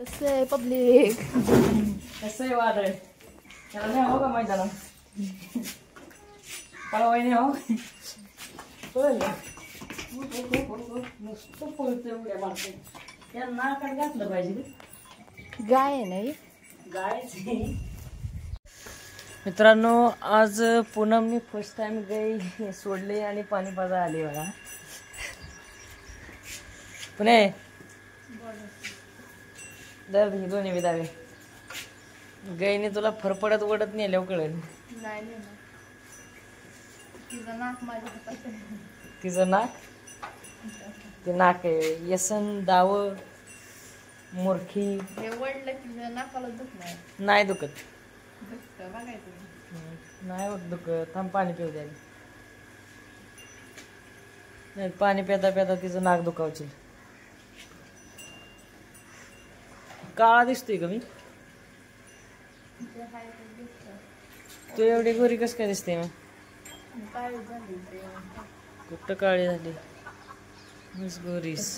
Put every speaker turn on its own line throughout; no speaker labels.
कसं आहे पब्लिक,
कसं आहे वादळ त्याला नाही हो का मैदानात पळवाय नाही हो नुसतं पळतोय उड्या मारतोय. त्या नाकात घातलं पाहिजे.
गाय आहे नाही
गायच मित्रांनो, आज पूनमने फर्स्ट टाइम गाई सोडले आणि पाणी पाजा आले बघा. पुणे दर ही दोन्ही विधावे गाईने तुला फरफडत वडत नेल्यावर कळेल.
तिचं नाक माझ्या हातात आहे.
तिचं नाक ते नाक आहे यसन दाव मोरखी
हे वडलं की नाकाला दुखणार
नाही दुखत.
दुखतं बघायचं
नाही होत दुखत. थांब पाणी पिऊ द्या. नाही पाणी पिता पिता तिचं नाक दुखावशील. काळा दिसतोय का मी? तू एवढी गोरी कस काय दिसते मग? कुठं काळी झाली मस्त गोरीस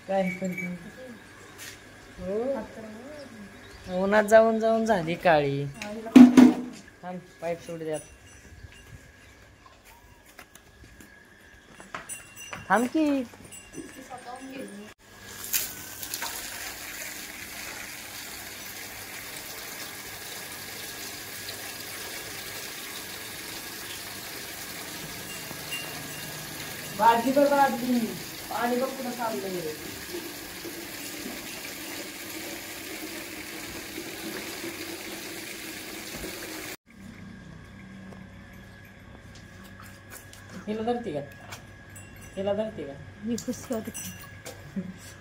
काय करते हो उन्हात जाऊन जाऊन झाली काळी. थांब पाईप सोड द्या. थांब की बादली बघ बादली पाणी बघ कुठं चाललंय. हिला धरते का? हिला धरते का?
मी खुश होते.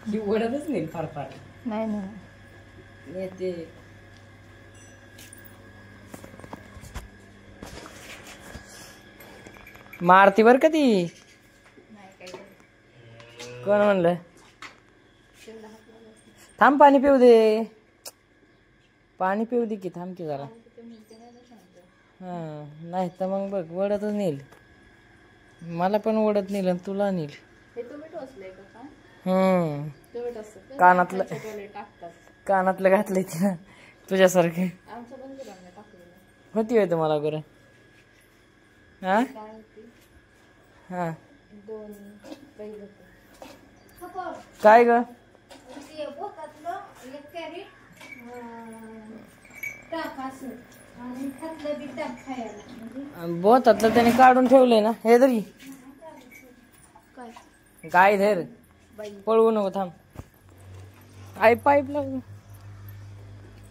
ही ओढतच नाही फार फार
नाही नाही
येते. मारती बर का ती. कोण म्हणलं? थांब पाणी पिऊ दे. पाणी पिऊ दे की. थांब की जरा. हा नाही तर मग बघ वडतच नेईल. मला पण ओढत नेल तुला नेईल. कानातलं कानातलं घातलंय तिनं तुझ्यासारखे. होती होय तुम्हाला बरं. हा हा काय ग? बोतातलं त्याने काढून ठेवलंय ना. हे तरी गाय धर पळवू नको. थांब आई पाईप लावून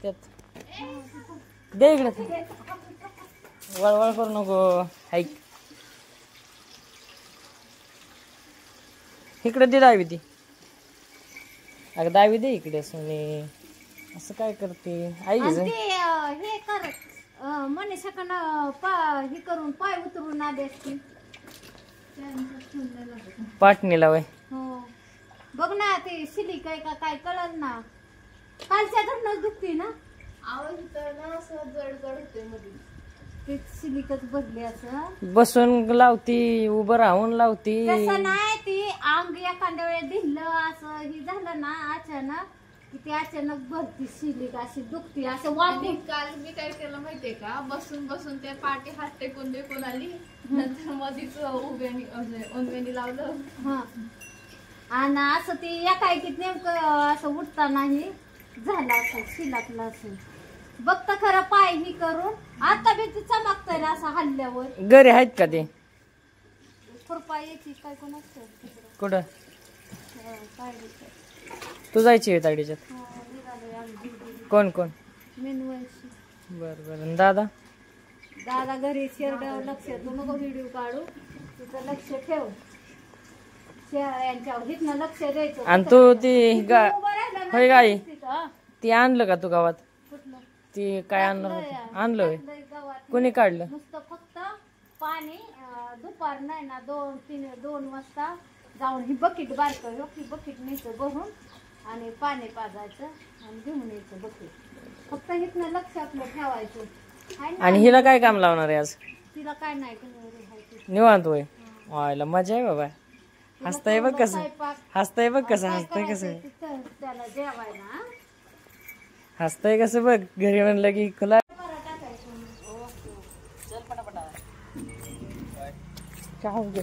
त्यात दे इकडे. वळवळ करू नको. ऐक इकडे दे दावी ती. अगं दावी दे इकडे. सोने असं काय करते आई?
हे कर मनीषाकडनं हे करून पाय उतरून आदेश
पाटणीला वय.
हो बघ ना ते शिली काय का काय कळलं ना. कालच्या धरणच दुखते ना. आवाज ना असं जड जड होते मध्ये. ते शिलिकच बदले असं
बसून लावती उभं राहून लावती.
तसं नाही ती अंग एखाद्या वेळेस ढिल्लं असं हे झालं ना अचानक की ती अचानक भरती शिलिक अशी दुखती असं वाटते.
काल मी काय केलं माहितीये का, बसून बसून त्या पाठी हात टेकून टेकून आली. नंतर मधीच उभ्यानी लावलं.
हा आणि असं ती एकाएकीत नेमकं असं उठतानाही झालं असं शिलाकलं असं. बघता खरं पाय ही करून आता बी ती चमकतय ना असं हल्ल्यावर.
घरी आहेत का ते?
खुरपा यायची काय कोण असतं
कुठं? तू जायची ताडीच्यात? कोण कोण?
मेनवंशी.
बर बर. दादा?
दादा घरी शेरड्यावर लक्ष. तू नको व्हिडिओ काढू. तुझं लक्ष ठेव. यांच्यावर हिथनं लक्ष द्यायचं.
आणि तू ती होय गाई ती आणलं का तू गावात? ती काय आणलं होय? कोणी काढलं?
नुसतं फक्त पाणी दुपार नाही ना 2 वाजता जाऊन ही बकेट बारक बकेट न्यायचं भरून आणि पाणी पाजायचं आणि घेऊन यायचं बकेट. फक्त हिथनं लक्ष आपलं ठेवायचं.
आणि हिला काय काम लावणार आहे आज?
तिला काय नाही
निवांत होय. व्हायला मजा आहे बाबा. हसताय बघ कसं,
स्वयंपाक
हसताय बघ कसं,
काय
हसताय कसं,
करायचंय तिथं त्याला जेवायला हा?
हसताय कसं बघ. घरी म्हणलं की खुला
पराठा टाकायचं.
चल पटापटा. चहा घे.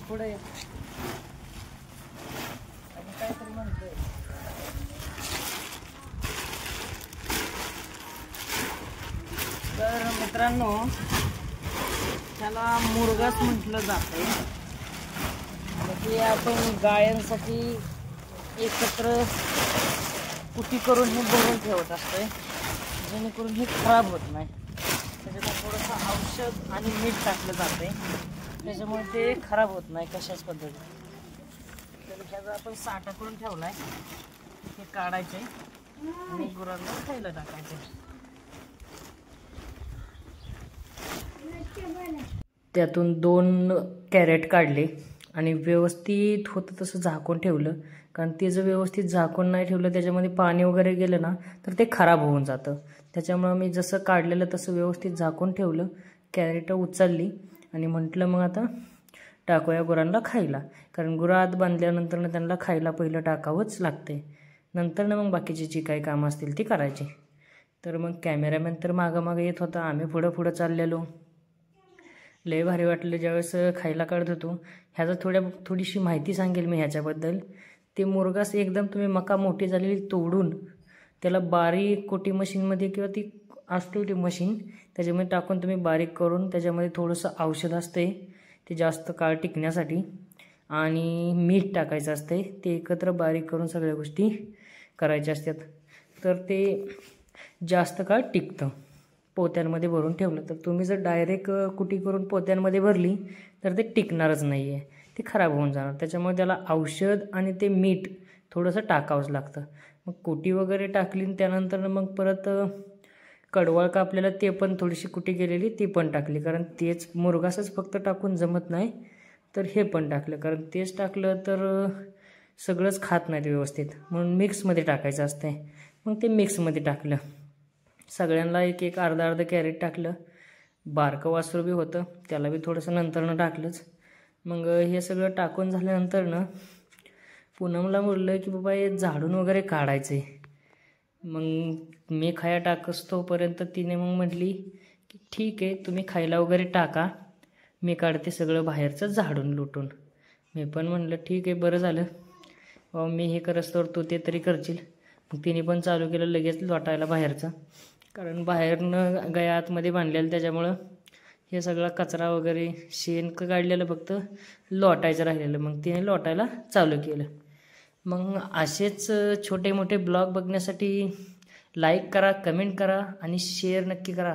पुढे ये. आणि काहीतरी म्हणतोय. तर मित्रांनो, त्याला मुरघास म्हटलं जातंय. म्हणजे आपण गायांसाठी एकत्र कुटी करून हे भरून ठेवत असतोय, जेणेकरून हे खराब होत नाही. त्याच्यात थोडंसं औषध आणि मीठ टाकलं जातंय, त्याच्यामुळे ते खराब होत नाही कशाच पद्धतीने. तर ह्याचा आपण साठा करून ठेवलाय, हे काढायचे आणि गुरांना खायला टाकायचे. त्यातून 2 कॅरेट काढले आणि व्यवस्थित होतं तसं झाकून ठेवलं, कारण ते जर व्यवस्थित झाकून नाही ठेवलं त्याच्यामध्ये पाणी वगैरे गेलं ना तर ते खराब होऊन जातं. त्याच्यामुळं मी जसं काढलेलं तसं व्यवस्थित झाकून ठेवलं. कॅरेट उचलली आणि म्हटलं मग आता टाकूया गुरांना खायला, कारण गुरं आत बांधल्यानंतर त्यांना खायला पहिलं टाकावंच लागते, नंतर ना मग बाकीची जी काही कामं असतील ती करायची. तर मग कॅमेरामॅन तर मागं येत होता, आम्ही पुढं चाललेलो. लय भारी वाटलं ज्यावेळेस खायला काढत होतो. ह्याचा थोडीशी माहिती सांगेल मी ह्याच्याबद्दल. ते मुरघास एकदम तुम्ही मका मोठी झालेली तोडून त्याला बारीक कोटी मशीनमध्ये किंवा ती असते ती मशीन त्याच्यामध्ये टाकून तुम्ही बारीक करून त्याच्यामध्ये थोडंसं औषध असते ते जास्त काळ टिकण्यासाठी आणि मीठ टाकायचं असते, ते एकत्र बारीक करून सगळ्या गोष्टी करायच्या असतात. तर ते जास्त काळ टिकतं पोत्यांमध्ये भरून ठेवलं. तर तुम्ही जर डायरेक्ट कुटी करून पोत्यांमध्ये भरली तर ते टिकणारच नाही आहे, ते खराब होऊन जाणार. त्याच्यामुळे त्याला औषध आणि ते मीठ थोडंसं टाकावंच लागतं. मग कुटी वगैरे टाकली त्यानंतर मग परत कडवळ का आपल्याला ते पण थोडीशी कुटी केलेली ती पण टाकली, कारण तेच मुरघासच फक्त टाकून जमत नाही, तर हे पण टाकलं, कारण तेच टाकलं तर सगळंच खात नाहीत व्यवस्थित, म्हणून मिक्समध्ये टाकायचं असते. मग ते मिक्समध्ये टाकलं. सगळ्यांना एक अर्धा कॅरेट टाकलं. बारकं वासरू बी होतं, त्याला बी थोडंसं नंतरनं टाकलंच. मग हे सगळं टाकून झाल्यानंतर पूनमला बोललं की बाबा हे झाडून वगैरे काढायचं आहे. मग मी खाया टाकस तोपर्यंत तिने मग म्हटली की ठीक आहे तुम्ही खायला वगैरे टाका, मी काढते सगळं बाहेरचं झाडून लुटून. मी पण म्हणलं ठीक आहे बरं झालं बाबा, मी हे करस तर तू ते तरी करशील. मग तिने पण चालू केलं लगेच लोटायला बाहेरचं, कारण बाहेरनं गाय आतमध्ये बांधलेलं त्याच्यामुळं हे सगळा कचरा वगैरे शेण काढलेलं फक्त लोटायचं राहिलेलं, मग तिने लोटायला चालू केलं. मग असेच छोटे मोठे ब्लॉग बघण्यासाठी लाईक करा, कमेंट करा आणि शेअर नक्की करा.